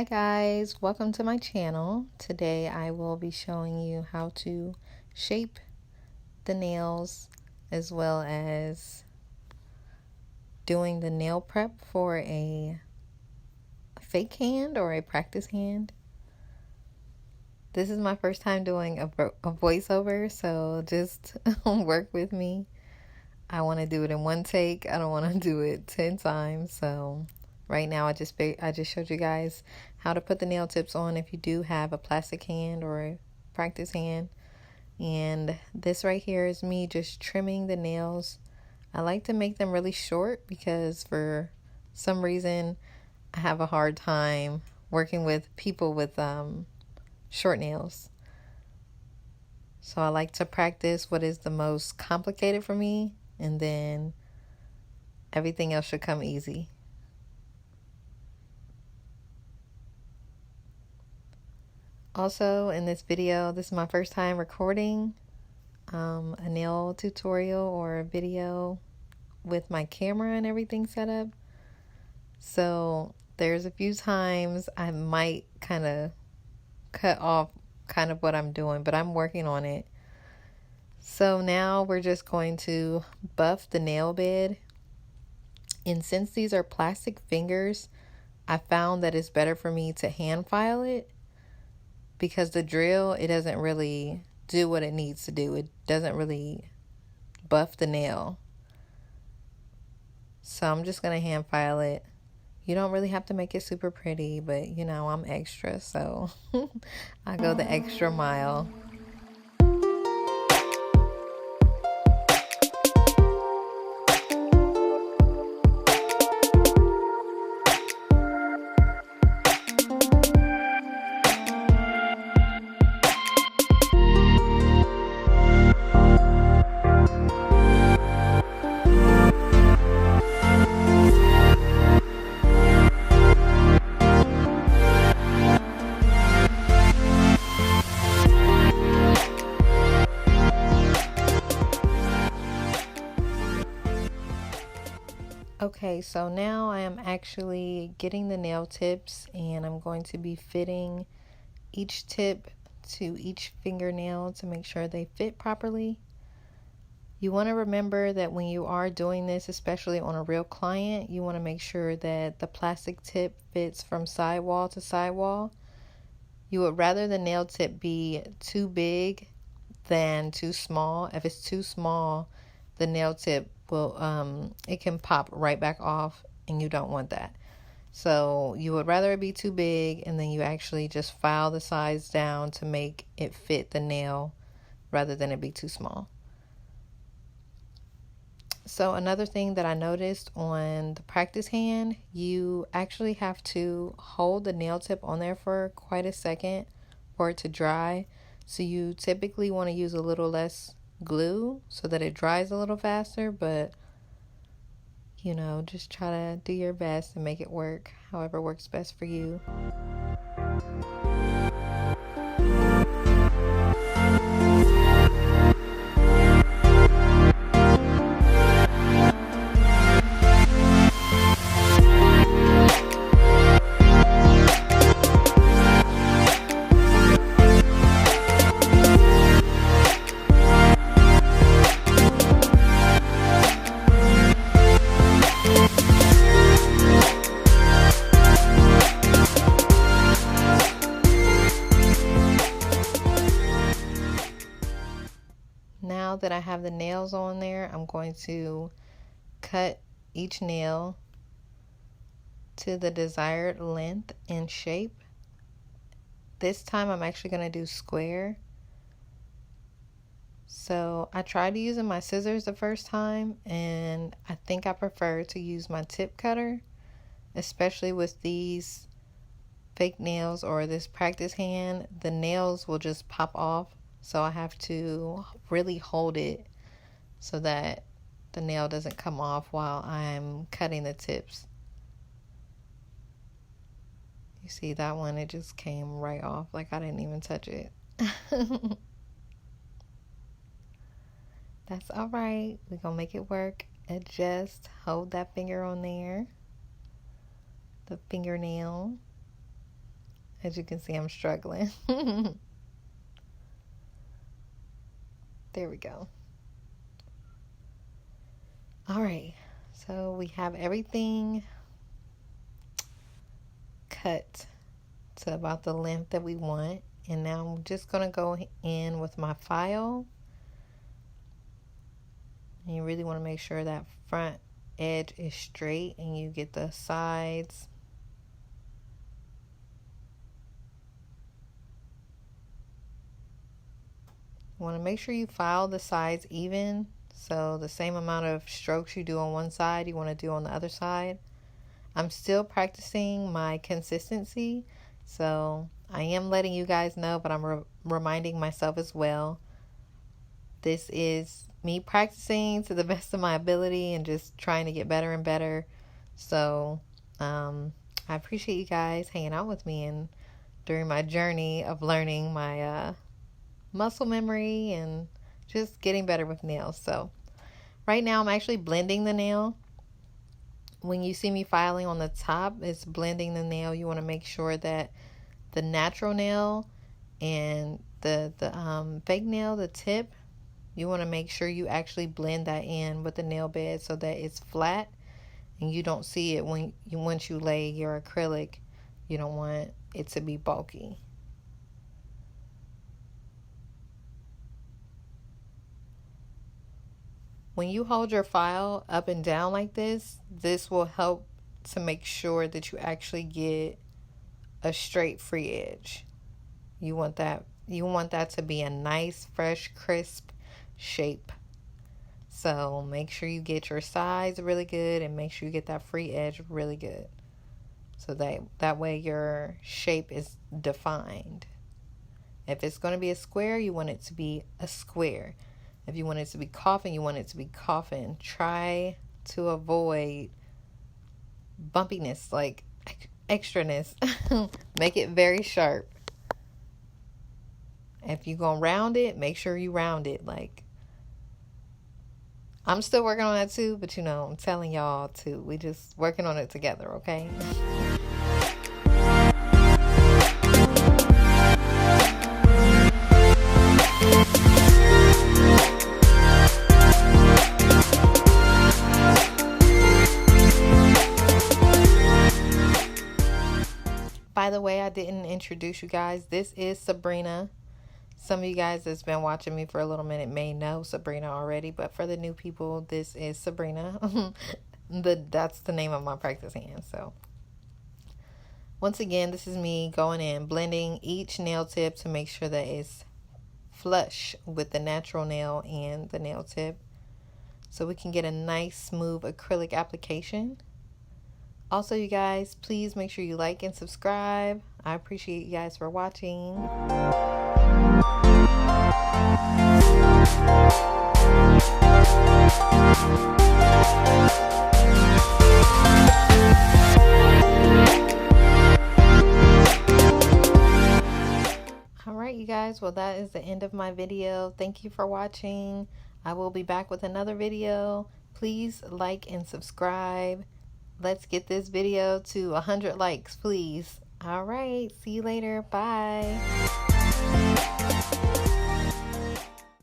Hi guys, welcome to my channel. Today I will be showing you how to shape the nails as well as doing the nail prep for a fake hand or a practice hand. This is my first time doing a voiceover, so just work with me. I want to do it in one take. I don't want to do it 10 times, so right now I just showed you guys how to put the nail tips on if you do have a plastic hand or a practice hand. And this right here is me just trimming the nails. I like to make them really short because for some reason I have a hard time working with people with short nails. So I like to practice what is the most complicated for me, and then everything else should come easy. Also, in this video, this is my first time recording a nail tutorial or a video with my camera and everything set up. So there's a few times I might kind of cut off kind of what I'm doing, but I'm working on it. So now we're just going to buff the nail bed. And since these are plastic fingers, I found that it's better for me to hand file it, because the drill, it doesn't really do what it needs to do. It doesn't really buff the nail. So I'm just going to hand file it. You don't really have to make it super pretty, but you know, I'm extra, so I go the extra mile. Okay, so now I am actually getting the nail tips, and I'm going to be fitting each tip to each fingernail to make sure they fit properly. You want to remember that when you are doing this, especially on a real client, you want to make sure that the plastic tip fits from sidewall to sidewall. You would rather the nail tip be too big than too small. If it's too small, the nail tip will it can pop right back off, and you don't want that. So you would rather it be too big, and then you actually just file the sides down to make it fit the nail rather than it be too small. So another thing that I noticed on the practice hand, you actually have to hold the nail tip on there for quite a second for it to dry. So you typically want to use a little less glue so that it dries a little faster, but you know, just try to do your best and make it work however works best for you. Now that I have the nails on there, I'm going to cut each nail to the desired length and shape. This time I'm actually going to do square. So I tried using my scissors the first time, and I think I prefer to use my tip cutter, especially with these fake nails or this practice hand. The nails will just pop off, so I have to really hold it so that the nail doesn't come off while I'm cutting the tips. You see that one, it just came right off like I didn't even touch it. That's all right. We're gonna make it work. Adjust, hold that finger on there, the fingernail. As you can see, I'm struggling. There we go. All right, so we have everything cut to about the length that we want. And now I'm just going to go in with my file. And you really want to make sure that front edge is straight and you get the sides. You want to make sure you file the sides even. So the same amount of strokes you do on one side, you want to do on the other side. I'm still practicing my consistency. So I am letting you guys know, but I'm reminding myself as well. This is me practicing to the best of my ability and just trying to get better and better. So I appreciate you guys hanging out with me and during my journey of learning my muscle memory and just getting better with nails. So right now I'm actually blending the nail. When you see me filing on the top, it's blending the nail. You want to make sure that the natural nail and the fake nail, the tip, you want to make sure you actually blend that in with the nail bed so that it's flat and you don't see it once you lay your acrylic. You don't want it to be bulky. When you hold your file up and down like this will help to make sure that you actually get a straight free edge. You want that to be a nice, fresh, crisp shape. So make sure you get your sides really good and make sure you get that free edge really good. So that way your shape is defined. If it's going to be a square, you want it to be a square. If you want it to be coffin, you want it to be coffin. Try to avoid bumpiness, like extraness. Make it very sharp. If you're going to round it, make sure you round it. Like, I'm still working on that too, but I'm telling y'all too. We just working on it together, okay? By the way, I didn't introduce you guys. This is Sabrina. Some of you guys that's been watching me for a little minute may know Sabrina already, but for the new people, this is Sabrina. That's the name of my practice hand. So once again, this is me going in, blending each nail tip to make sure that it's flush with the natural nail and the nail tip so we can get a nice smooth acrylic application. Also, you guys, please make sure you like and subscribe. I appreciate you guys for watching. Alright, you guys, well, that is the end of my video. Thank you for watching. I will be back with another video. Please like and subscribe. Let's get this video to 100 likes, please. All right, see you later. Bye.